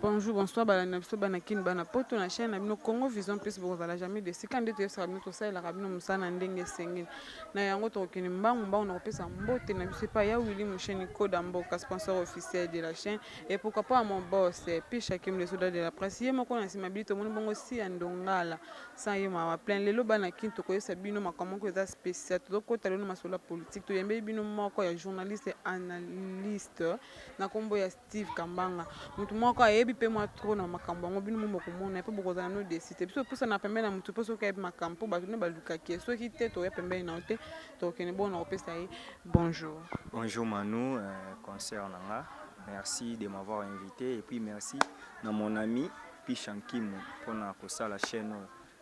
Bonjour, bonsoir, Balanabiso, Banakin, Banapoto, na chaîne Abino Congo Vision Plus, vous allez jamais de si quand tu es sur tout ça, la Rabino Moussana Ndenge Sengin. Na yango tokeni mbangumba on repose en mbote na biso pas ya Willy Moucheni Code Mboka sponsor officiel de la chaîne et pourquoi pas mon boss puis chacun les soldats de la presse yemo ko na simabili to mon bongo si andongala sans yema wa plein lelo Banakin to ko sabino makamo ko za spécial to ko talo na masola politique to yembe bino moko ya journaliste analyste na kombo ya Steve Kambanga mutu moko ayebi pe moi trop na makambo ngo bino mo komona pe bokozana no décider biso posa na pembe na mutu poso ka makambo ba ne baluka ki so ki te to ya pembe na ote to kene bon na opesa yi bonjour. Bonjour Manu, concert nanga. Merci de m'avoir invité et puis merci à mon ami Pichankim pour la chaîne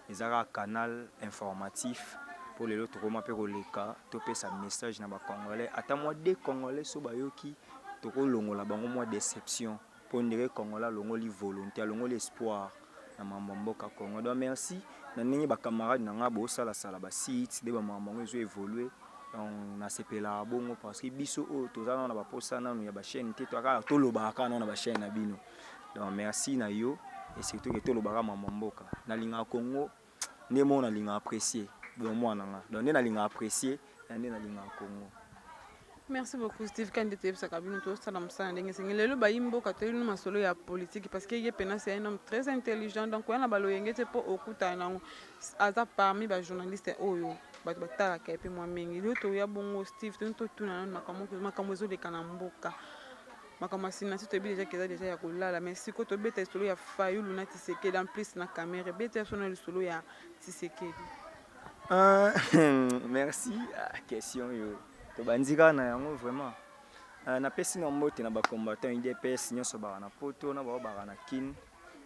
ezaka canal informatif pour les autres Roma pe koleka to pesa message na ba congolais ata moi des congolais so bayoki to ko longola bango moi déception pour dire congolais longoli volonté longoli espoir na mamboka Congo. Donc merci na ningi ba camarades nanga bo sala ba sites de ba mambo zo évoluer on a sepela bongo parce que biso o tozana na ba posa na ya ba chaîne te to aka to lobaka na ba chaîne na bino. Donc merci na yo et surtout que to lobaka mamboka na linga Congo ne mo na linga apprécier bon moi nanga donc na linga apprécier na linga Congo. Merci beaucoup Steve Kandete Sakabino to salam sana ndenge sengele lo bayimbo katelu masolo ya politique parce que yepena c'est un homme très intelligent donc on a balo yengete po okuta na aza parmi ba journalistes oyo ba batala ka pe moi mingi lo to ya bongo Steve to tuna na makambo zo de kanamboka makambo sina to bi déjà ya kolala mais siko to beta solo ya Fayulu na Tshisekedi en plus na caméra beta sono le solo ya Tshisekedi. Merci question yo to banzika na yango vraiment na pesi na mbote na ba combattant UDPS nyoso ba na poto na ba na kin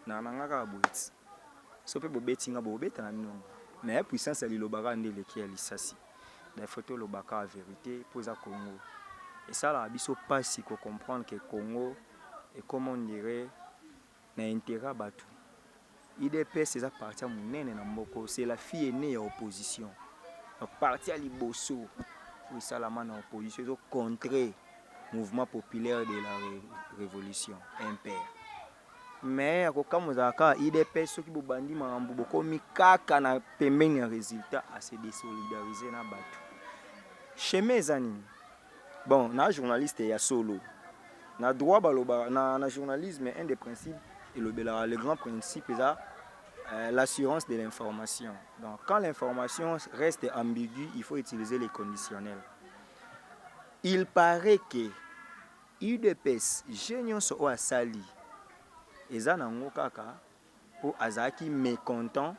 na ngaka boiti so pe bobeti nga bobeta na minongo mais puissance ya lilobaka ndele ki ya lisasi da photo lobaka la vérité posa Congo et ça la biso pas si ko comprendre que Congo et comment on dirait na intérêt batu UDPS c'est ça partir munene na mboko c'est la fille aînée ya opposition donc parti à liboso oui, ça la main en opposition, ils ont contré le mouvement populaire de la révolution impère. Mais comme vous avez dit, IDPS ceux qui vous bandit mambo boko mikaka na pembeni ya résultat à se désolidariser na batu. Chez mes amis, bon, na journaliste ya solo, na droit baloba na journalisme un des principes et le grand principe c'est l'assurance de l'information. Donc quand l'information reste ambiguë, il faut utiliser les conditionnels. Il paraît que UDPS génion so asali eza nango kaka po azaki mécontent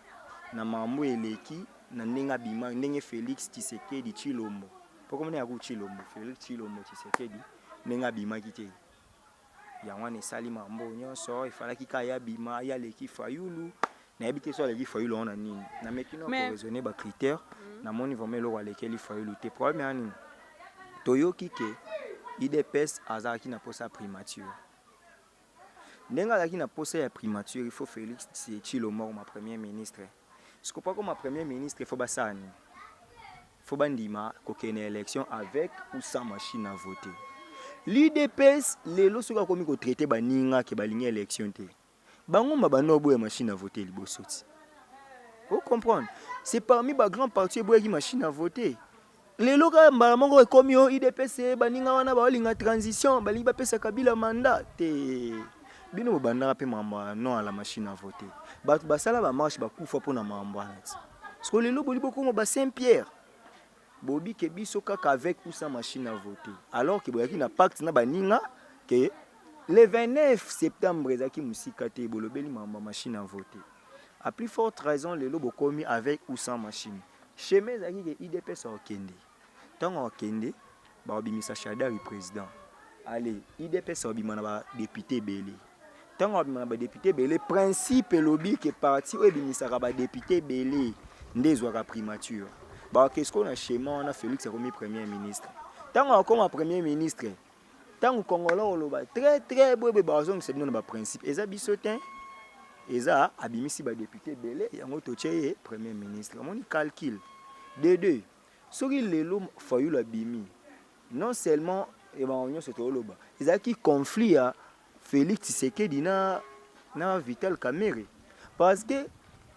na mambo eleki na ndenge bima ndenge Félix Tshisekedi Tshilombo. Pourquoi on est à Tshilombo Félix Tshilombo Tshisekedi ndenge bima kité. Yango ne sali mambo nyonso il fallait kaya bima ya leki Fayulu. Na habité sur les Fayulu on a nini na mekino ko raisonner ba critères na moni vraiment lo walekeli Fayulu te problème ani toyoki ke IDPS azaki na posa primature ndenga azaki na posa ya primature il faut Félix Tshilombo ma premier ministre ce que pas comme ma premier ministre il faut basani faut bandima ko kene élection avec ou sans machine à voter l'IDPS lelo soka komi ko traiter baninga ke balingi élection te Bangoma banobo ya machine à voter libosoti. Vous comprenez? C'est parmi les grands partis qui machine à voter. Les locaux mbalamongo ekomi o IDPS baninga wana ba linga transition bali ba pesa Kabila mandat te. Bino banda pe mamba non à la machine à voter. Ba basala ba marche ba kufa pona mamba nati. Parce les lobo libo ko ba Saint-Pierre. Bobi ke biso kaka avec ou sans machine à voter. Alors que boyaki na pacte na baninga que le 29 septembre, Zaki Moussikate bolobeli mamba machine à voter. A plus forte raison, les lobos commis avec ou sans machine. Chez mes amis, IDPS au Kende. Tant au Kende, Babimisa Chadari président. Allez, IDPS au Bimana député Belé. Tant au Bimana député Belé, principe et lobby qui est parti au Bimisa député Belé. Ndezouara primature. Bah, qu'est-ce qu'on a chez moi? On a Félix Romi premier ministre. Tant encore premier ministre. Tant que Congolais oloba très bobe bazong c'est non ba principe eza bisotin eza abimisi ba député belé yango tocheye premier ministre mon calcul de deux soki lelo Fayulu abimi non seulement et ba onyo c'est oloba eza ki conflit à Félix Tshisekedi na na Vital Kamerhe. Parce que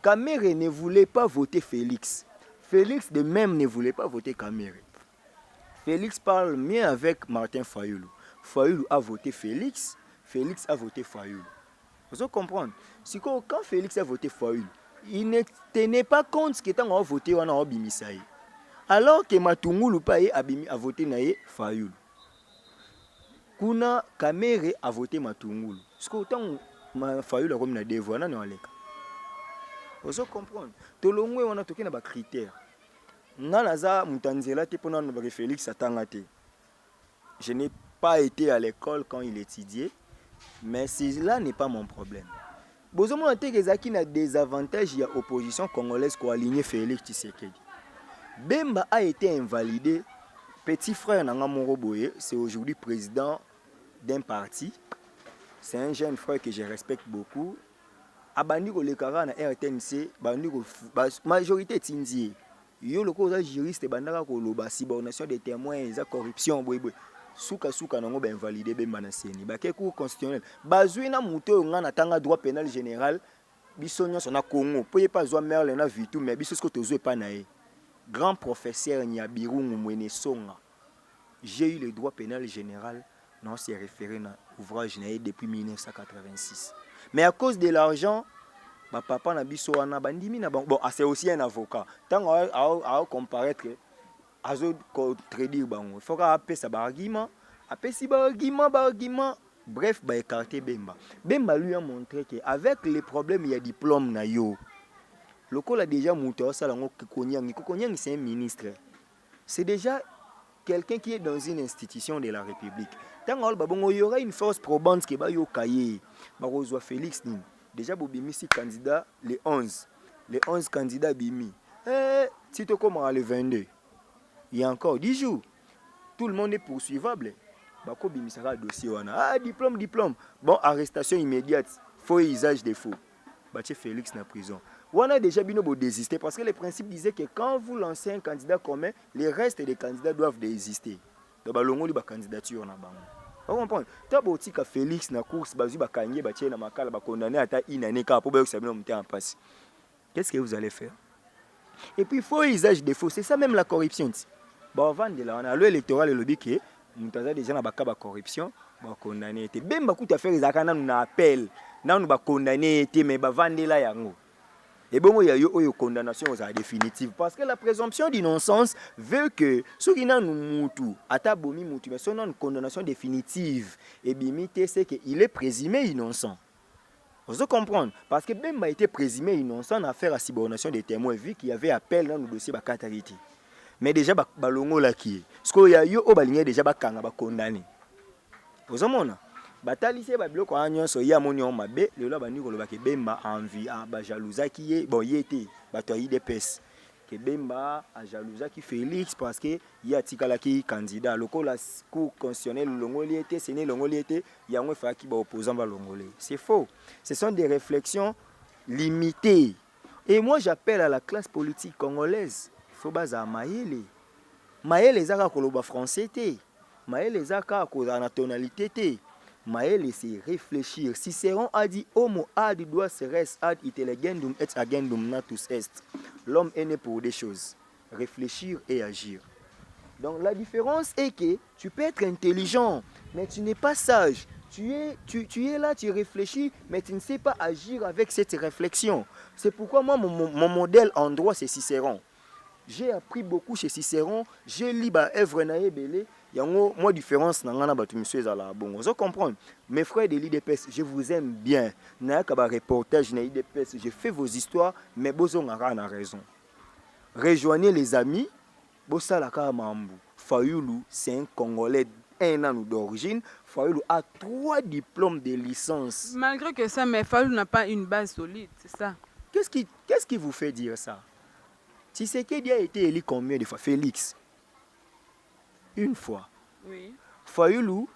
Kamerhe ne voulait pas voter Félix. Félix de même ne voulait pas voter Kamerhe. Félix parle mieux avec Martin Fayoulou. Fayoulou a voté Félix, Félix a voté Fayoulou. Vous comprenez? Si quand Félix a voté Fayoulou, il ne tenait pas compte que tant a voté on a Bimisaï. Alors que Matungulu Paye a voté Naye Fayoulou. Kuna Kamerhe a voté Matungulu. Parce que autant Fayoulou a comme na devoir na aleka. Vous comprenez? Tolongwe on a toqué na ba critères. Nanaza mutanzela te pona na Félix atangate. Je n'ai pas été à l'école quand il étudiait, mais cela n'est pas mon problème. Bozomo a des avantages, il y a opposition congolaise qui a aligné Félix Tshisekedi. Bemba a été invalidé. Petit frère Nanga Moroboye, c'est aujourd'hui président d'un parti. C'est un jeune frère que je respecte beaucoup. Abandi ko lekara na RTNC, bandi ko majorité tindie. Yo le cause juriste bandaka ko loba subornation des témoins, eza corruption boy. Souka nango ben validé Bemba na seni. Ba ke cour constitutionnel. Bazui na muto nga na tanga droit pénal général. Biso nyonso na Congo. Poye pas zo merle na vitu mais biso ce que tozo pas nae. Grand professeur Nyabirungu Mwene Songa. J'ai eu le droit pénal général, non, c'est référé dans l'ouvrage depuis 1986. Mais à cause de l'argent, ma papa n'a biso wana bandimi na bon, c'est aussi un avocat. Tant à comparaître, à contredire bango. Il faut qu'après ça argument, après si argument, bref, bah écarter Bemba. Bemba lui a montré que avec les problèmes il y a diplôme na yo. Le col a déjà monté au salon Kokonyang. Kokonyang, c'est un ministre. C'est déjà quelqu'un qui est dans une institution de la République. Tant qu'il y aura une force probante qui va y avoir Félix. Déjà, Bobimi, si candidat, les 11. Les 11 candidats Bimi. Si tu commences le 22, il y a encore 10 jours. Tout le monde est poursuivable. Bako Bimi sera dossier. Diplôme. Bon, arrestation immédiate. Faux usage des faux. Baché Félix na prison. On a déjà bien désister parce que le principe disait que quand vous lancez un candidat commun, les restes des candidats doivent désister. Donc balongo li ba candidature na bango. Vous comprenez? Ta botika Félix na course bazu ba kanye ba tchena makala ba condamné ata une année ka pour ba sabino monter en passe. Qu'est-ce que vous allez faire? Et puis faux usage des faux, c'est ça même la corruption. Bon avant de là on a loi électorale lobby que mutaza déjà na ba ka ba corruption, ba condamné été. Même ba kuta faire zakana na appel. Na nous ba condamné été mais ba vandela yango. Et bon, il y a une condamnation définitive. Parce que la présomption d'innocence veut que ceux qui n'ont moutou, atabomi moutou, mais son une condamnation définitive. Et bimité, c'est qu'il est présumé innocent. Vous comprenez? Parce que Bemba a été présumé innocent en affaire à subornation des témoins, vu qu'il y avait appel dans le dossier de Katariti. Mais déjà, balongo la qui est. Ce qu'il y a eu au baligné déjà condamné. Vous comprenez? Batalise ba biloko anyonso ya moni on mabe le bani ko lobaki Bemba envie ba jalousa qui est bon yete bato yi depes que Bemba a jalousa qui Félix parce que ya tikala ki candidat lokola cour constitutionnel longoli était séné longoli était yango fa ki ba opposant ba longoli. C'est faux. Ce sont des réflexions limitées. Et moi j'appelle à la classe politique congolaise, faut baza maïle. Maïle ezaka ko loba français té. Maïle ezaka ko na tonalité té. Maël c'est réfléchir. Cicéron a dit homo ad doit se res ad intelligendum et agendum natus est. L'homme est né pour des choses. Réfléchir et agir. Donc la différence est que tu peux être intelligent, mais tu n'es pas sage. Tu es là, tu réfléchis, mais tu ne sais pas agir avec cette réflexion. C'est pourquoi moi, mon modèle en droit, c'est Cicéron. J'ai appris beaucoup chez Cicéron. J'ai lu œuvre naïe belé. Il y a une différence dans la monsieur Zala. Bon, vous comprenez. Mes frères de l'IDPS, je vous aime bien. N'a pas reportage na l'IDPS. Je fais vos histoires, mais Bozo a raison. Rejoignez les amis. Bossa Laka Mambu. Fayoulou, c'est un Congolais un an d'origine. Fayoulou a 3 diplômes de licence. Malgré que ça, mais Fayoulou n'a pas une base solide, c'est ça. Qu'est-ce qui vous fait dire ça? Tshisekedi a été élu combien de fois? Félix. Une fois. Oui. Fayoulou,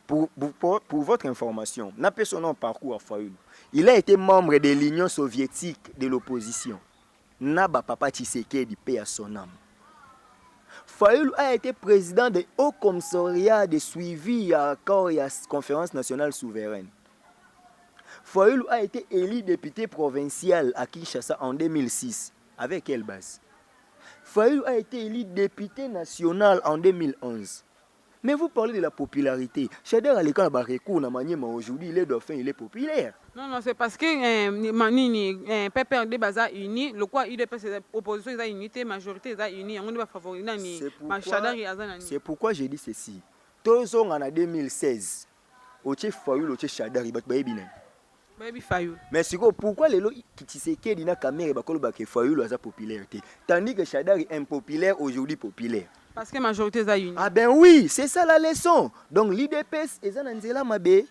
pour votre information, n'a pas son nom parcours à Fayoulou. Il a été membre de l'Union soviétique de l'opposition. Naba Papa Tshisekedi paie à son âme. Fayoulou a été président du Haut Commissariat de suivi à la Conférence nationale souveraine. Fayoulou a été élu député provincial à Kinshasa en 2006. Avec quelle base? Fayoulou a été élu député national en 2011. Mais vous parlez de la popularité. Shader à l'école Barekou, aujourd'hui, il est dauphin, il est populaire. Non, c'est parce que PPRD baza uni, le quoi UDPS opposition est unité, majorité est unie, on doit favoriser c'est pourquoi j'ai dit ceci. Tozong en 2016, au chef Fayoulou, au chef Shader, il va être bien. Mais pourquoi les lois qui se quedent dans la caméra et Fayoulou a sa popularité, tandis que Shader est impopulaire, aujourd'hui populaire? Parce que la majorité est unie. Ah ben oui, c'est ça la leçon. Donc l'IDPS est en Nzela Mabé.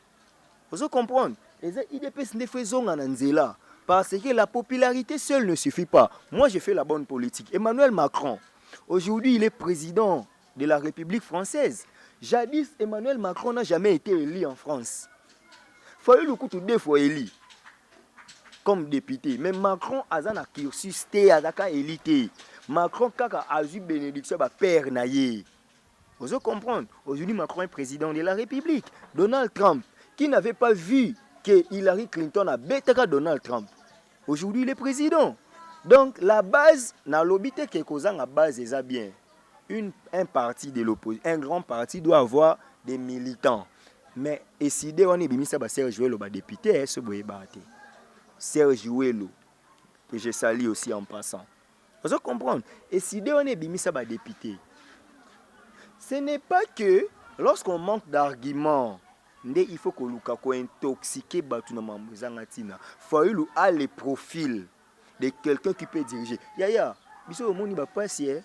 Vous comprenez? L'IDPS ne fait pas en Nzela. Parce que la popularité seule ne suffit pas. Moi, j'ai fait la bonne politique. Emmanuel Macron, aujourd'hui, il est président de la République française. Jadis, Emmanuel Macron n'a jamais été élu en France. Il faut le coup deux fois élu comme député. Mais Macron a un cursus, a élité. Macron a eu bénédiction de père naïe. Vous comprenez? Aujourd'hui, Macron est président de la République. Donald Trump, qui n'avait pas vu que Hillary Clinton a bêté Donald Trump. Aujourd'hui, il est président. Donc, la base, dans l'obité que la base est bien. Un parti de l'opposition, un grand parti doit avoir des militants. Mais, et si on est bien, ça va Serge Ouello, député, ce boye batté. Serge Ouello, que je salue aussi en passant. Vous comprenez? Et si on est bien, ça va député. Ce n'est pas que lorsqu'on manque d'arguments, il faut que l'on intoxique Batunamambuzangatina. Fayoulou a le profil de quelqu'un qui peut diriger. Yaya, biso moni ba passer.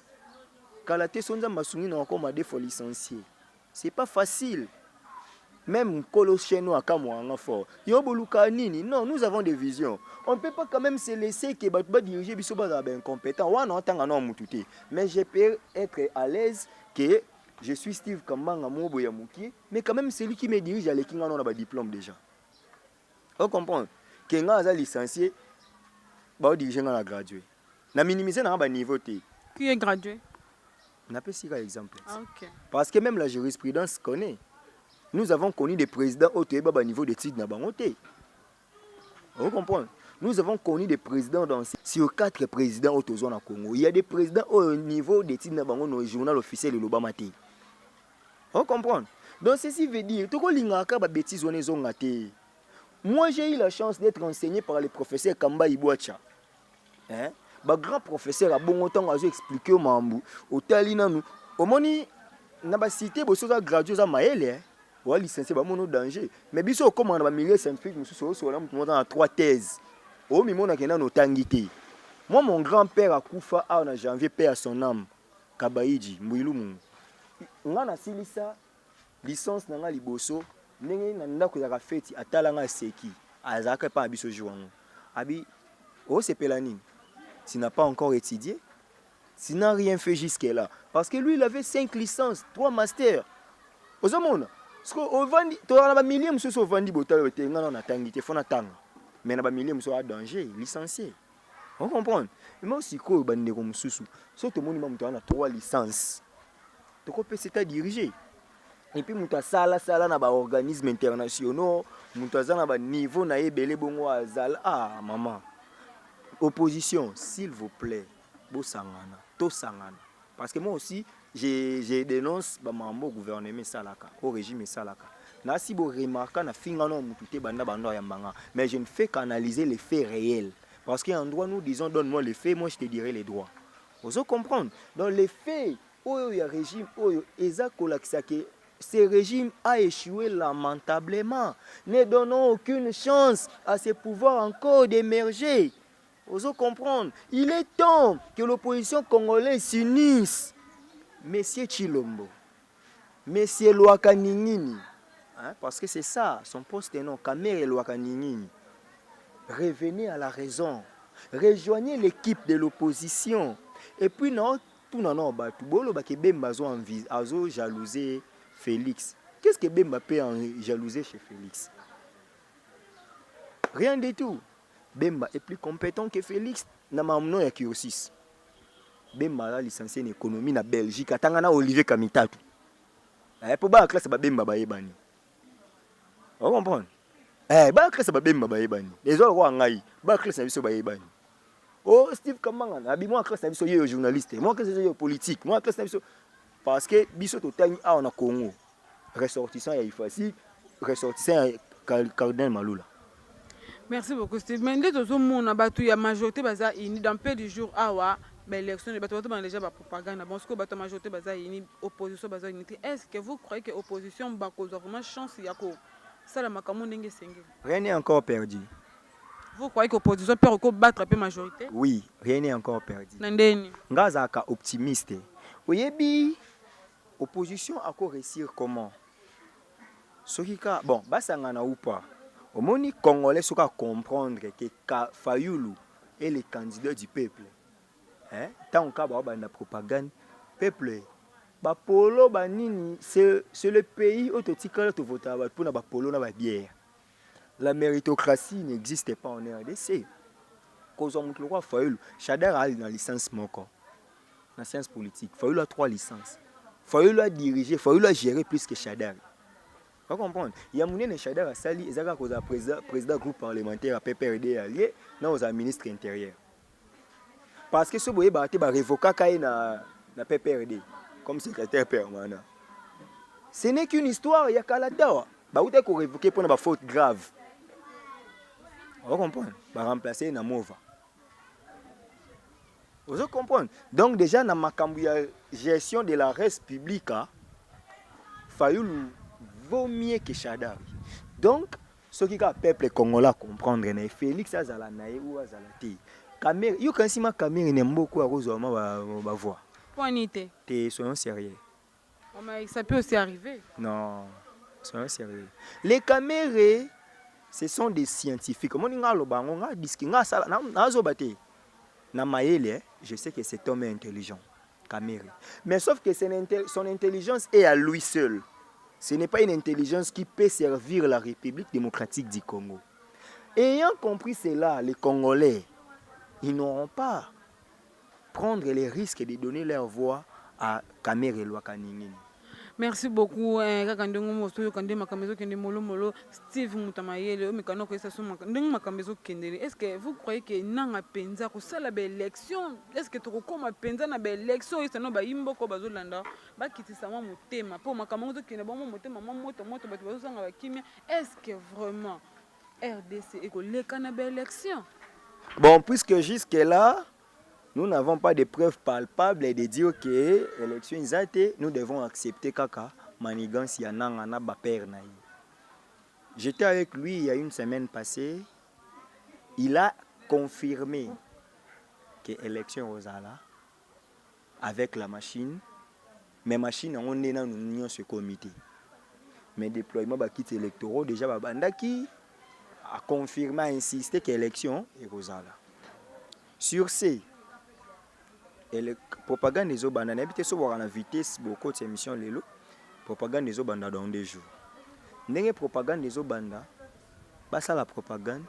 Kalaté sonza masuni na encore ma défaut licencié. C'est pas facile. Même Kolo Cheno a kamwanga fort. Yoboluka nini? Non, nous avons des visions. On ne peut pas quand même se laisser que Batouba diriger biso ba incompétent. Wa na tanga na mututé. Mais je peux être à l'aise que je suis Steve Kambanga Mobo Yamuki, mais quand même c'est lui qui me dirige à l'équipe, on a un diplôme déjà. On comprend que quand on a licencié, on dirige à la gradué. On a minimisé un niveau. Qui est gradué? On a pas si exemple. Ah, okay. Parce que même la jurisprudence connaît. Nous avons connu des présidents au niveau d'études. On comprend. Nous avons connu des présidents sur 4 présidents au Congo. Il y a des présidents au niveau d'études dans le journal officiel de l'Obamate. On comprend. Donc ceci veut dire moi j'ai eu la chance d'être enseigné par le professeur Kamba Ibouacha. Grand professeur a bon temps à expliquer au Mambu au Talina nous au moni na ba cité bo soza gradué za maele ou licencié ba mono danger mais biso comment na ba milieu scientifique mususu so na mutu na 3 thèses au mimona kena no tangité. Moi mon grand-père a kufa en janvier paix à son âme Kabaïji Mbuilumu. Ngana silisa licence na nga liboso ndenge na ndako ya feti atalanga seki azaka pa biso joango abi o sepela nini tu n'as pas encore étudié, tu n'as rien fait jusque-là. Parce que lui, il avait 5 licences, 3 masters. Aux hommes, tu as un millier de gens qui ont été mais il y a un millier de gens qui danger, licenciés. On comprend. Mais aussi, quand on a 3 licences, tu peux diriger. Et puis, tu as des organismes internationaux, tu as un niveau de ah, maman. Opposition, s'il vous plaît, Bosangana, Tosangana. Parce que moi aussi, je dénonce le gouvernement Salaka, au régime Salaka. Si vous remarquez, mais je ne fais qu'analyser les faits réels. Parce qu'à un endroit, nous disons, donne-moi les faits, moi je te dirai les droits. Vous comprenez? Dans les faits, il y a un régime, ce régime a échoué lamentablement. Ne donnons aucune chance à ce pouvoir encore d'émerger. Vous comprenez? Il est temps que l'opposition congolaise s'unisse. Monsieur Chilombo, Monsieur Loakaningini, parce que c'est ça, son poste est non, Kamere Loakaningini. Revenez à la raison. Rejoignez l'équipe de l'opposition. Et puis, non, tout non, Bemba a jalousé Félix. Qu'est-ce que Bemba peut en jalouser chez Félix? Rien du tout. Bemba est plus compétent que Félix. Namamno ya Kiosis. Bemba la licencié en économie na Belgique. Atangana Olivier Kamitatu. Pour ba classe ba Bemba ba yebani. Vous comprenez? ba kresa ba bemba ba yebani ezo ko ngai ba kresa biso ba yebani oh Steve Kamanga na bi moi kresa biso yo journaliste moi kresa yo politique moi kresa biso parce que biso to tani a na Congo ressortissant ya Ifasi ressortissant ya Cardinal Malula. Merci beaucoup Steve. Mais nde tozo mona batu ya majorité baza ini dans peu du jour awa ba élection batu batu déjà ba propagande bon ce que batu majorité baza ini opposition baza unité. Est-ce que vous croyez que opposition ba cause vraiment chance ya ko sala makambo ndenge sengeli? Rien n'est encore perdu. Vous croyez que opposition peut encore battre la majorité? Oui, rien n'est encore perdu. Nandeni. Ngaza ka optimiste. Oyebi opposition a ko réussir comment? Sokika bon basangana ou pas. Au moni congolais soka comprendre que Fayulu est le candidat du peuple. Hein? Tant que ba na propagande peuple ba polo ba nini c'est le pays où tu tikala to voter pour na ba polo na ba bière. La méritocratie n'existe pas en RDC. Cause on le roi Fayulu, Chader a une licence moko. Na science politique, Fayulu a 3 licences. Fayulu a dirigé, Fayulu a géré plus que Chader. Vous comprenez? Il y a Mounien Chader a sali, il y a président groupe parlementaire à PPRD allié, non aux ministre intérieur. Parce que ce boye baté ba révoquer kay na PPRD comme secrétaire permanent. Ce n'est qu'une histoire, il y a Kalatawa. Ba outé ko révoquer pour na faute grave. Vous comprenez? Ba remplacer na Mova. Vous comprenez? Donc déjà na makambu ya gestion de la res publique, Fayulu vaut mieux que Chadari. Donc, ce qui est le peuple congolais comprendre, c'est Félix Azala nae ou Azala te. Caméra, yo quand si ma caméra n'est beaucoup à cause de ma voix. Poinité. T'es soyons sérieux. Oh, mais ça peut aussi arriver. Non, soyons sérieux. Les caméras, ce sont des scientifiques. Moi, je sais que cet homme est intelligent. Caméra. Mais sauf que son intelligence est à lui seul. Ce n'est pas une intelligence qui peut servir la République démocratique du Congo. Ayant compris cela, les Congolais, ils n'auront pas prendre les risques de donner leur voix à Kamere Lwakaningini. Merci beaucoup. Steve Moutamayele, est-ce que vous croyez que Nanga Penza, que ça la belle élection, est-ce que tu recommandes Penza na belle élection, et ça n'a pas imboko bazolanda, ba kiti sama motema, pour ma camarade qui n'est pas mon motema, moto, est-ce que vraiment RDC est que la belle élection? Bon, puisque jusque-là, nous n'avons pas de preuves palpables et de dire que l'élection est été, nous devons accepter Kaka Manigance Yananga Baper Naï. J'étais avec lui il y a une semaine passée. Il a confirmé que l'élection Rosala avec la machine, mais machine on est dans l'union ce comité. Mais déploiement de kits électoraux déjà Babandaki a confirmé, a insisté que l'élection est Rosala. Sur ces et la propagande des Obanda, n'habitez pas à la vitesse beaucoup de émissions lélo. Propagande des Obanda dans des jours. N'est propagande des Obanda, pas ça la propagande.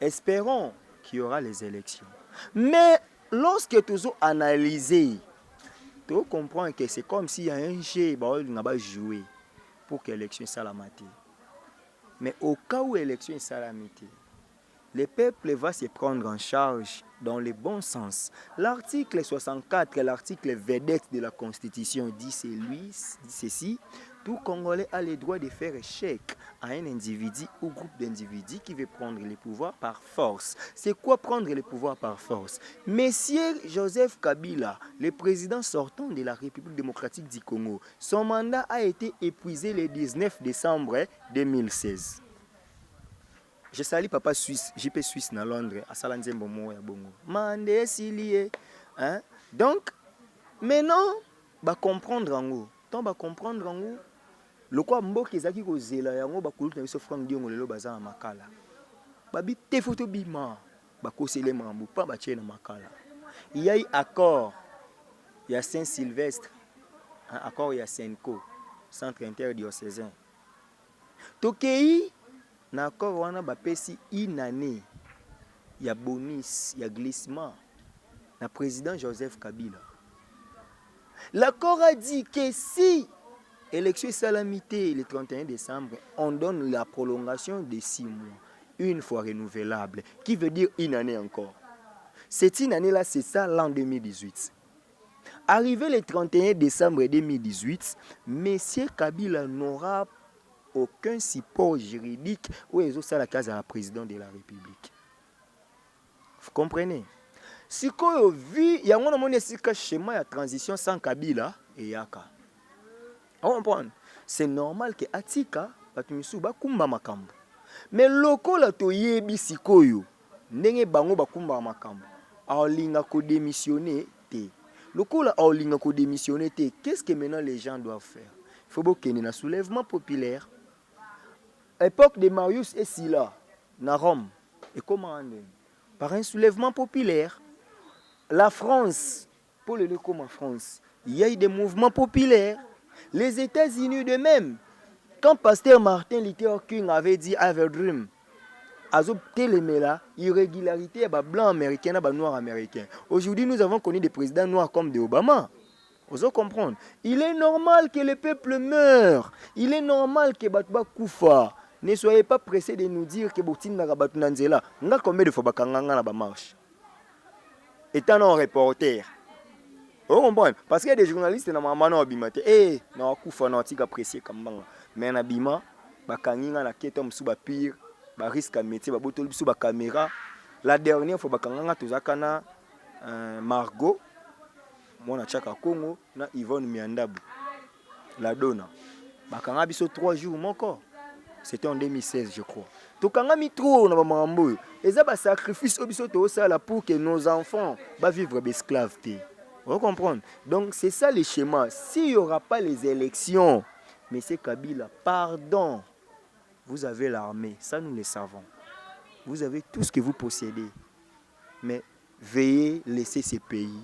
Espérons qu'il y aura les élections. Mais lorsque tu as analysé, tu comprends que c'est comme s'il y a un jeu qui va jouer pour que l'élection soit la matinée. Mais au cas où l'élection est salamité, le peuple va se prendre en charge dans le bon sens. L'article 64, l'article vedette de la Constitution dit ceci. Tout Congolais a le droit de faire échec à un individu ou groupe d'individus qui veut prendre le pouvoir par force. C'est quoi prendre le pouvoir par force? Monsieur Joseph Kabila, le président sortant de la République démocratique du Congo, son mandat a été épuisé le 19 décembre 2016. Je salue papa Suisse, JP Suisse na Londres, à Salanzembo Moya Bongo. Mandé Silie. Hein? Donc, maintenant, va comprendre en haut. Tant va comprendre en haut. Le quoi mboki ezaki ko zela yango ba kuluta biso franc diongo lelo baza na makala. Ba bi te photo bima ba ko sele mambu pa ba tchena makala. Il y a eu accord. Il y a Saint-Sylvestre, accord il y a Senko, centre interdiocésain. Tokei na accord wana bapesi une année ya bonus ya glissement na président Joseph Kabila. L'accord a dit que si Élection salamité le 31 décembre, on donne la prolongation de 6 mois, une fois renouvelable, qui veut dire une année encore. Cette une année-là, c'est ça l'an 2018. Arrivé le 31 décembre 2018, M. Kabila n'aura aucun support juridique où ils ont ça la case à la présidente de la République. Vous comprenez? Si vous vu, il y a un schéma de transition sans Kabila et Yaka. Vous comprenez? C'est normal que Atika, Batumisu, Bakumba Makambo. Mais loko la toyebi sikoyo, ndenge bango Bakumba Makambo. Aolinga ko démissionner te. Loko la aolinga ko démissionner te. Qu'est-ce que maintenant les gens doivent faire? Il faut qu'il y ait un soulèvement populaire. Époque de Marius et Silla, na Rome. Et comment on est? Par un soulèvement populaire. La France, pour le comme en France, il y a eu des mouvements populaires. Les États-Unis de même. Quand Pasteur Martin Luther King avait dit I have a dream, Azob Téléméla, irrégularité à blanc américain, à noir américain. Aujourd'hui, nous avons connu des présidents noirs comme de Obama. Vous comprenez? Il est normal que le peuple meure. Il est normal que Batba Koufa. Ne soyez pas pressés de nous dire que Boutine n'a pas Nanzela. N'a combien de fois Bakanganga na marche? Étant un reporter. Vous comprenez? Parce qu'il y a des journalistes qui n'ont pas abimate. Eh, n'a Koufa n'a pas apprécié comme ça. Mais en abima, Bakanganga na ketom sous ba pire, ba risque à métier, ba botol sous ba caméra. La dernière fois Bakanganga tozakana Margot, moi na Tchaka Congo, na Yvonne Miandabu. La donna. Bakanganga biso 3 jours mon corps. C'était en 2016, je crois. Tokanga mitro na ba mambo. Eza ba sacrifice obiso to sala pour que nos enfants va vivre d'esclaveté. Vous comprenez? Donc c'est ça le schéma. S'il n'y aura pas les élections, Monsieur Kabila, pardon, vous avez l'armée, ça nous le savons. Vous avez tout ce que vous possédez. Mais veuillez laisser ces pays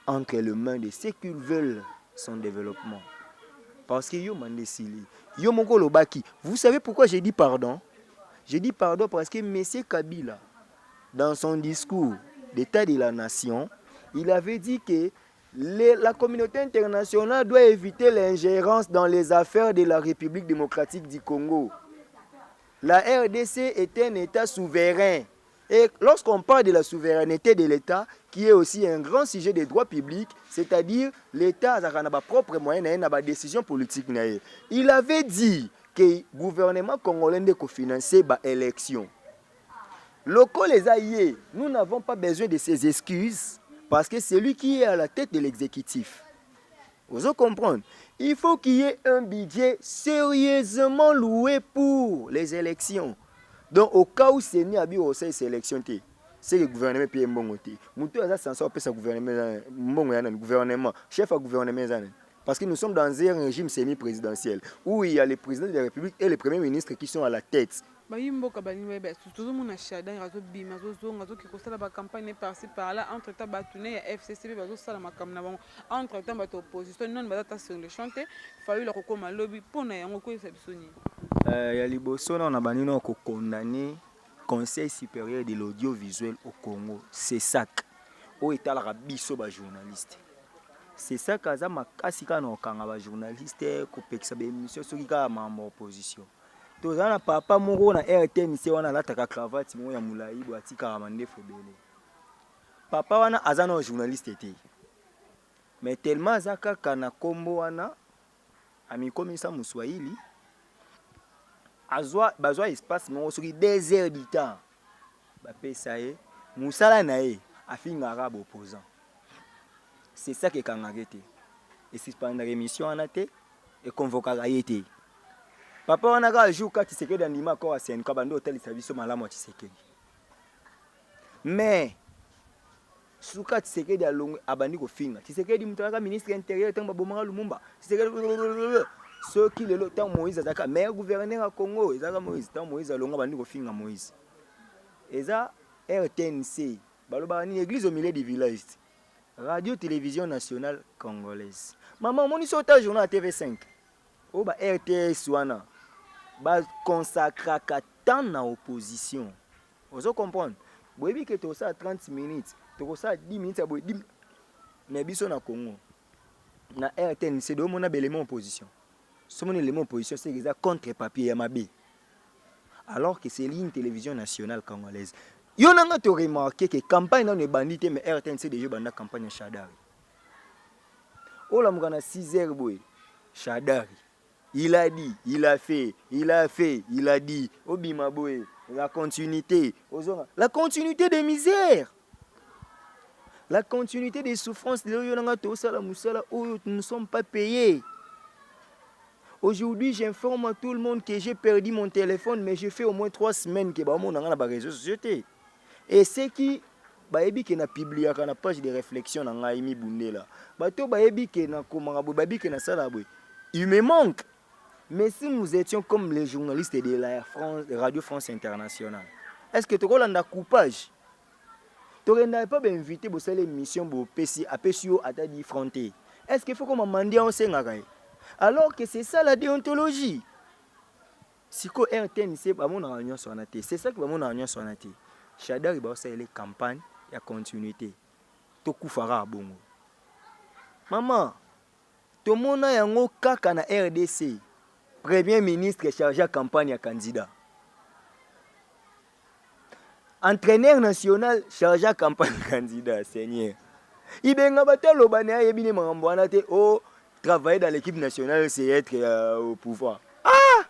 entre les mains de ceux qui veulent son développement. Parce que vous savez pourquoi j'ai dit pardon? J'ai dit pardon parce que M. Kabila, dans son discours d'état de la nation, il avait dit que la communauté internationale doit éviter l'ingérence dans les affaires de la République démocratique du Congo. La RDC est un État souverain. Et lorsqu'on parle de la souveraineté de l'État, qui est aussi un grand sujet des droits publics, c'est-à-dire l'État a ses propres moyens, a ses décisions politiques. Il avait dit que le gouvernement congolais doit financer l'élection. Local les aïeux, nous n'avons pas besoin de ces excuses parce que c'est lui qui est à la tête de l'exécutif. Vous comprenez? Il faut qu'il y ait un budget sérieusement loué pour les élections. Donc au cas où c'est ni à bio ces élections, c'est le gouvernement qui est bon. Moutou a censé appeler sa gouvernement, chef à gouvernement. Parce que nous sommes dans un régime semi-présidentiel où il y a les présidents de la République et les premiers ministres qui sont à la tête. Bayimboka bani ba tout mon achada razo bima zo zonga zo ki kosala ba campagne par-ci par-là entre temps batune ya FCC bazo sala makam na bango entre temps bato opposition non bazata sur le chanter fallu la kokoma lobby pona yango ko esa bisoni ya liboso na bani no ko condamner Conseil supérieur de l'audiovisuel au Congo, c'est ça o etala biso ba journaliste. C'est ça kaza makasi kana okanga ba journaliste ko pekisa be émission soki ka membre opposition. Tozana papa moko na RTNC wana lataka cravate mo ya mulayi bo atika mande febele. Papa wana azana journaliste était. Mais tellement zaka kana kombo wana amikomisa muswahili azwa bazwa espace mo soki 2 heures du temps. Ba pesa ye musala na ye afinga arabe opposant. C'est ça que kangagete. Et suspendre l'émission en até et convoquer ayete. Papa on a un jour quand tu sais que dans l'ima quoi c'est un cabando hôtel service malamu tu sais que. Mais suka tu sais que dans long abandi ko finga. Tu sais que di mutaka ministre intérieur tamba bomanga Lumumba. Tu sais que ceux qui le temps Moïse azaka meilleur gouverneur à Congo, ezaka Moïse, temps Moïse alonga bandi ko finga Moïse. Eza RTNC, baloba ni église au milieu du village. Radio-Télévision Nationale Congolaise. Maman, mon ici au journal TV5. Oh, bah, RTS, wana. Bah, consacra tant na opposition. Vous comprenez? Boyebi que tu as 30 minutes, tu as 10 minutes à boyebi. Mais biso na Congo. na RTNC do mona belément opposition. Ce mon élément opposition c'est exact contre papier Yamabe. Alors que c'est une télévision nationale congolaise. Yo nanga to remarqué que campagne dans les bandits mais RTNC déjà banda campagne Shadari. Oh la mugana 6h boy. Shadari. Il a dit, il a fait, il a dit. Obima boy, la continuité. La continuité des misères. La continuité des souffrances de où nous ne sommes pas payés. Aujourd'hui, j'informe à tout le monde que j'ai perdu mon téléphone, mais j'ai fait au moins 3 semaines que je suis dans les réseaux sociaux. Et c'est qui baebi qui na publié na page de réflexion na ngaimi bundela. Bato baebi qui na komanga baebi qui na sala boy. Il me manque. Mais si nous étions comme les journalistes de la Radio France Internationale, est-ce que tu as un coupage? Tu n'aurais pas invité pour cette émission pour PC à PSO à ta fronté. Est-ce qu'il faut qu'on m'a demandé en Sénégal? Alors que c'est ça la déontologie. Si ko RTN c'est pas mon réunion sur la c'est ça que mon réunion sur la Shadari ba ça les campagnes ya continuité. To kufara bongo. Maman, to mona yango kaka na RDC. Premier ministre chargé à campagne à candidat. Entraîneur national chargé à campagne candidat, Seigneur. Ibenga batalo bana yebine mambwana te oh travailler dans l'équipe nationale c'est être au pouvoir. Ah!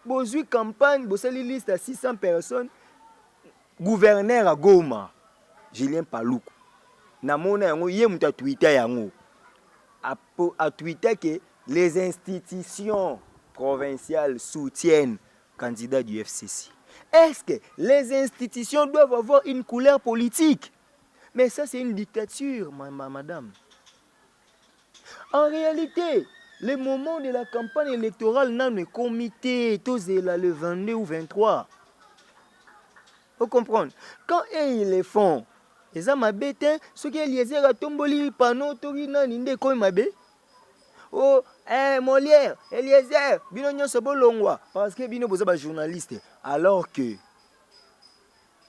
Bozui campagne, bosali liste à 600 personnes. Gouverneur à Goma, Julien Paloukou. Namona yango yé muta Twitter yango. A Twitter que les institutions provinciales soutiennent candidat du FCC. Est-ce que les institutions doivent avoir une couleur politique? Mais ça c'est une dictature, madame. En réalité, le moment de la campagne électorale n'a pas comité, tous le 22 ou 23. Vous comprenez? Quand ils le font, ils ont ma bête, ce qui est lié à Tomboli, Pano, Torina, Ninde, comme ma bête. Oh, Molière, Eliezer, Binognon Sobolongwa, parce que Bino Boza journaliste. Alors que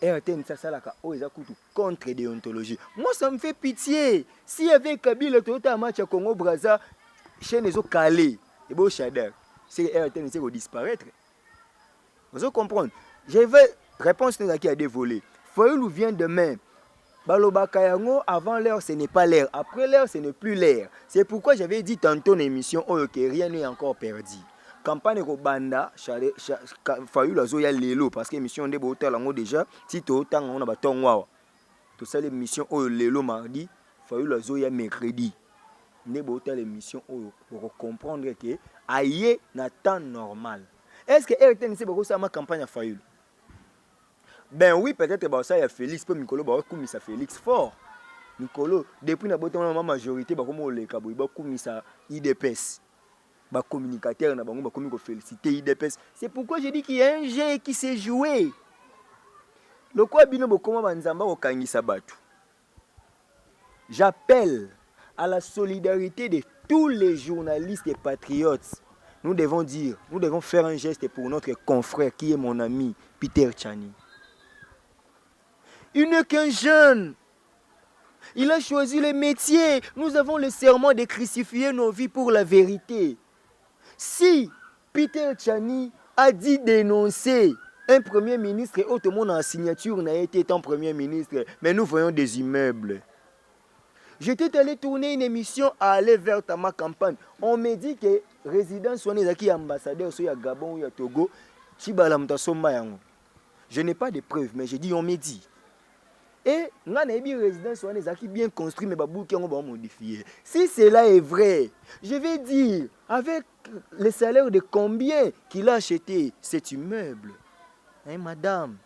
RTN Sassalaka, oh, ils ont contre déontologie. Moi, ça me fait pitié. S'il y avait Kabila, tout un match à Congo, Braza, chaîne les calé, et beau Shader, c'est RTN qui va disparaître. Vous comprenez? Je vais réponse qui a dévolé. Fayoulou vient demain. Balobakayango, avant l'heure, ce n'est pas l'heure. Après l'heure, ce n'est plus l'heure. C'est pourquoi j'avais dit tantôt dans l'émission que rien n'est encore perdu. Campagne Robanda, Fayoulou Zoya Lelo, parce que l'émission de Botel déjà, si tu as autant, on a bâton waouh. Tout ça, l'émission Lelo mardi, Fayoulou Zoya mercredi. Ne Botel l'émission pour comprendre que aïe n'a temps normal. Est-ce que RTN c'est beaucoup ça ma campagne à Fayoulou? Ben oui, peut-être que ça y a Félix, peut Mikolo, comme ça Félix fort. Mikolo, depuis la majorité, comme le Kabou, comme ça IDPS. Bah communicateur, na bango, comme féliciter IDPS. C'est pourquoi j'ai dit qu'il y a un jeu qui s'est joué. Le quoi bino bokoma banzamba au kangisa batu. J'appelle à la solidarité de tous les journalistes et patriotes. Nous devons dire, nous devons faire un geste pour notre confrère qui est mon ami Peter Tchani. Il n'est qu'un jeune. Il a choisi le métier. Nous avons le serment de crucifier nos vies pour la vérité. Si Peter Tchani a dit dénoncer un premier ministre et tout le monde en signature n'a été un premier ministre, mais nous voyons des immeubles. J'étais allé tourner une émission à aller vers ma campagne. On me dit que résident soit qui ambassadeur soit à Gabon ou à Togo, je n'ai pas de preuves, mais j'ai dit on me dit. Et nous avons des résidences qui bien construits, mais qui ont modifié. Si cela est vrai, je vais dire, avec le salaire de combien qu'il a acheté cet immeuble, hein, madame,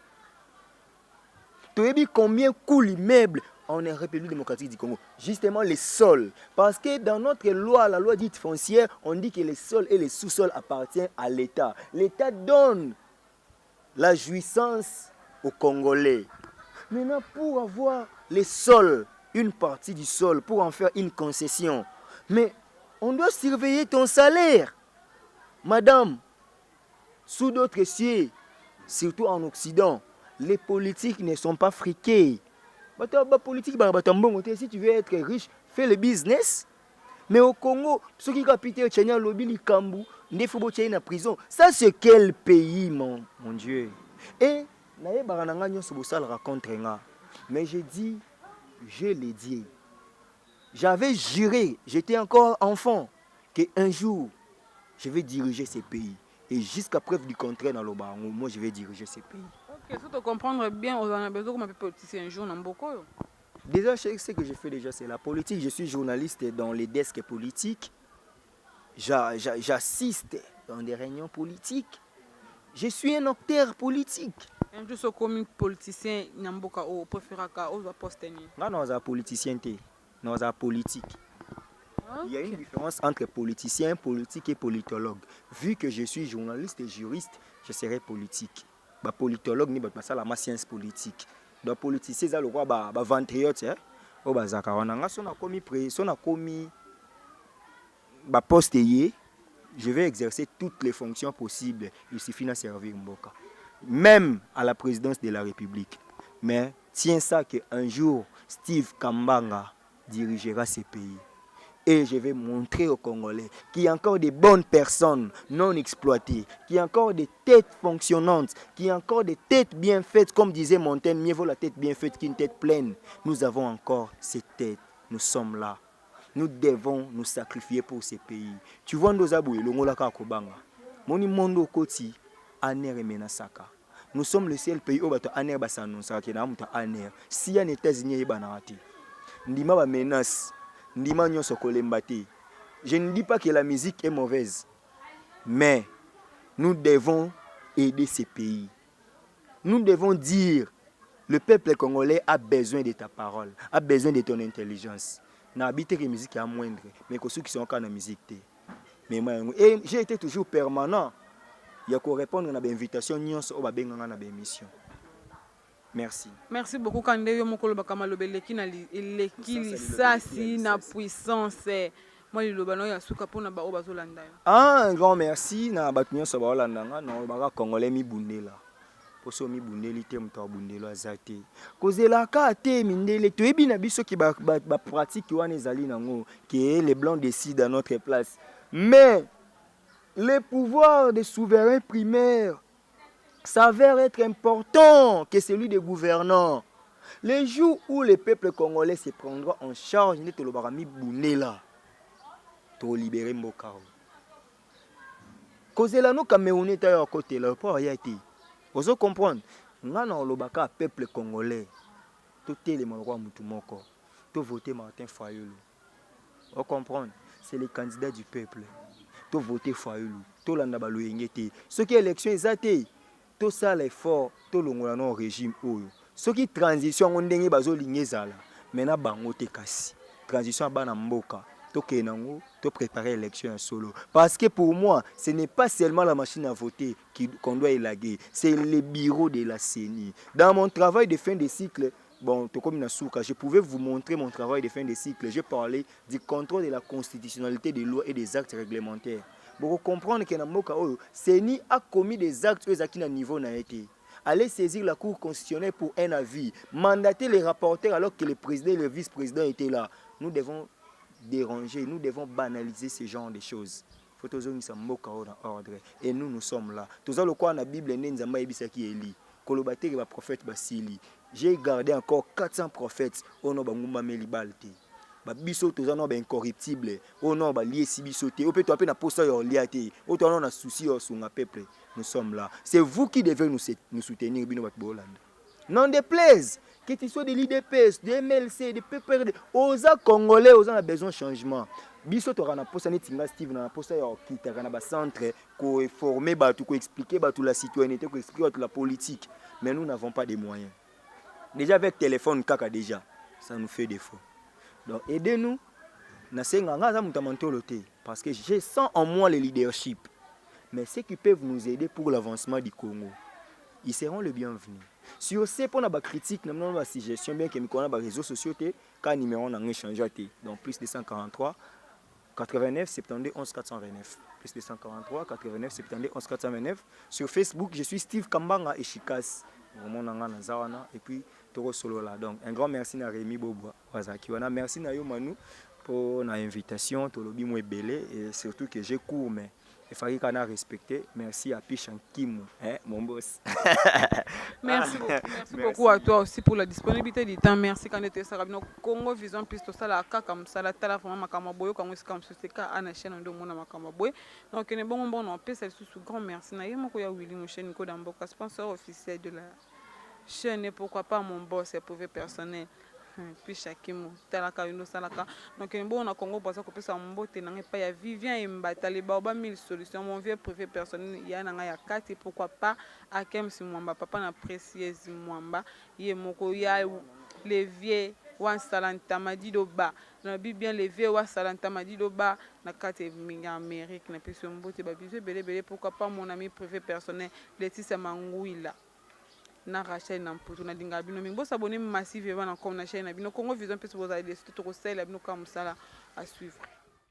tu as vu combien coûte l'immeuble en République démocratique du Congo? Justement, les sols. Parce que dans notre loi, la loi dite foncière, on dit que les sols et les sous-sols appartiennent à l'État. L'État donne la jouissance aux Congolais. Maintenant, pour avoir les sols, une partie du sol, pour en faire une concession, mais on doit surveiller ton salaire. Madame, sous d'autres cieux, surtout en Occident, les politiques ne sont pas friqués. Si tu veux être riche, fais le business. Mais au Congo, ceux qui capitaine Tchania Lobi Likambu, ne faut pas na prison. Ça c'est quel pays mon Dieu. Et naye barananga nyo sobosal raconte nga. Mais j'ai dit, je l'ai dit. J'avais juré, j'étais encore enfant, qu'un jour je vais diriger ces pays. Et jusqu'à preuve du contraire dans le Barango, moi je vais diriger ces pays. Ok, si tu comprendre bien, on a besoin comme politicien un jour dans beaucoup. Déjà, ce que je fais déjà, c'est la politique. Je suis journaliste dans les desks politiques. J'assiste dans des réunions politiques. Je suis un acteur politique. Un jour, comme politicien, Namboka ou préféraka ou poste ni. Non, c'est politicien. Non, c'est politique. Il y a une différence entre politicien, politique et politologue. Vu que je suis journaliste et juriste, je serai politique. Bah, politologue, ni bah, ça la science politique. Donc politicien, ça le roi bah ventriote, hein. Oh bah zakawana, si on a commis si on a commis bah poste je vais exercer toutes les fonctions possibles. Il suffit de servir Mboka. Même à la présidence de la République. Mais tiens ça qu'un jour, Steve Kambanga dirigera ces pays. Et je vais montrer aux Congolais qu'il y a encore des bonnes personnes non exploitées, qu'il y a encore des têtes fonctionnantes, qu'il y a encore des têtes bien faites. Comme disait Montaigne, mieux vaut la tête bien faite qu'une tête pleine. Nous avons encore ces têtes. Nous sommes là. Nous devons nous sacrifier pour ces pays. Tu vois, nous avons Moni Mondo Koti, Aner et Menasaka. Nous sommes le seul pays où Aner Basanonsa qui n'a pas Aner. Si y a des États-Unis, il y a des menaces. Je ne dis pas que la musique est mauvaise, mais nous devons aider ces pays. Nous devons dire, le peuple congolais a besoin de ta parole, a besoin de ton intelligence. N'habite que la musique est moindre, mais que ceux qui sont encore dans la musique. Et j'ai été toujours permanent. Il y a qu'à répondre à l'invitation, nous avons une émission. Merci. Merci beaucoup Kande yo mokolo bakama lobeleki na eleki sasi na puissance. Moi liloba no ya suka pona ba obazolanda. Un grand merci na batunyo so ba olandanga na baka congolais mi bundela. Poso mi bundeli te mto bundelo azate. Kozela ka te mindele to ebi na biso ki ba pratique wana ezali nango que les blancs décident à notre place. Mais les pouvoirs des souverains primaires s'avère être important que celui des gouvernants. Les jours où les peuples congolais se prendront en charge, nous allons libérer Mbokao. Cause là, nous Camerounais à côté là, pour y être. Vous comprenez? Nous avons le peuple congolais. Tout est le roi Moutoumoko. Tout voter Martin Fayulu. Vous comprenez? C'est les candidats du peuple. Tout voter Fayulu. Tout l'andabalo yengete. Ce qui est élection exacte. Tout ça l'effort, tout le monde au régime oyo. Ce qui transition on ndenge bazo lingezala. Maintenant bango te kasi. Transition bana mboka. To kenango, to préparer l'élection en solo. Parce que pour moi, ce n'est pas seulement la machine à voter qu'on doit élaguer, c'est les bureaux de la CENI. Dans mon travail de fin de cycle, bon, comme Nasuka, je pouvais vous montrer mon travail de fin de cycle. Je parlais du contrôle de la constitutionnalité des lois et des actes réglementaires. Pour comprendre que CENI a commis des actes qui à niveau n'a été. Aller saisir la Cour constitutionnelle pour un avis, mandater les rapporteurs alors que le président et le vice-président étaient là. Nous devons déranger, nous devons banaliser ce genre de choses. Et nous sommes là. Tout ça, le quoi dans la Bible, j'ai gardé encore 400 prophètes au nom de Melibalte. Biso tozana ba incorruptible o non ba lié si bisoté o peut to na posta yo liaté o to na souci sur un peuple. Nous sommes là, c'est vous qui devez nous soutenir bino bat bolanda. Non déplaise que tu sois de l'IDPS, de MLC, de PPRD, aux Congolais, aux a besoin de changement. Biso to na posta ni tinga Steve na posta yo kita na ba centre ko former ba tout ko expliquer ba tout la citoyenneté ko expliquer toute la politique, mais nous n'avons pas de moyens. Déjà avec téléphone kaka déjà, ça nous fait défaut. Donc aidez-nous, parce que je sens en moi le leadership. Mais ceux qui peuvent nous aider pour l'avancement du Congo, ils seront les bienvenus. Si on sait pour la critique, nous avons une suggestion bien que nous connaissons les réseaux sociaux, quand numéro on a échangé, donc plus de 143 89 72 11 429. Plus de 143 89 72 11 429. Sur Facebook, je suis Steve Kambanga et Chikas. Et puis Toro Solo là. Donc un grand merci à Rémi Bobo Wazaki. Merci à Manu pour une invitation, tout le monde est belé et surtout que j'ai cours, mais il fallait qu'on a respecté. Merci à Pichan Kim, hein, mon boss. Merci beaucoup à toi aussi pour la disponibilité du temps. Merci quand tu es au Congo Vision plus tout ça la kaka musala tala vraiment makama boyo quand on se comme c'est ka ana chaîne ndo mona makama boy. Donc ne bon on peut ça sous grand merci na yemo ko ya Willy mon chaîne ko d'amboka sponsor officiel de la chaîne et pourquoi pas mon boss éprouvé personnel. Puis chacun talaka uno salaka donc bon na Congo parce que pesa mbote na pas ya Vivien et Mbatali ba 1000 solutions mon vieux privé personnel ya na ya kati pourquoi pas akem si mwamba papa na précieuse mwamba ye moko ya levier wan salanta madido ba na bien levier wa salanta madido ba na kati minga Amérique na pesa mbote ba vivre belé pourquoi pas mon ami privé personnel Laetitia Manguila na Rachel na mputu na dinga bino mingi bo s'abonner massivement comme na chaîne na bino Congo Vision plus vous allez des tutos la bino comme ça à suivre.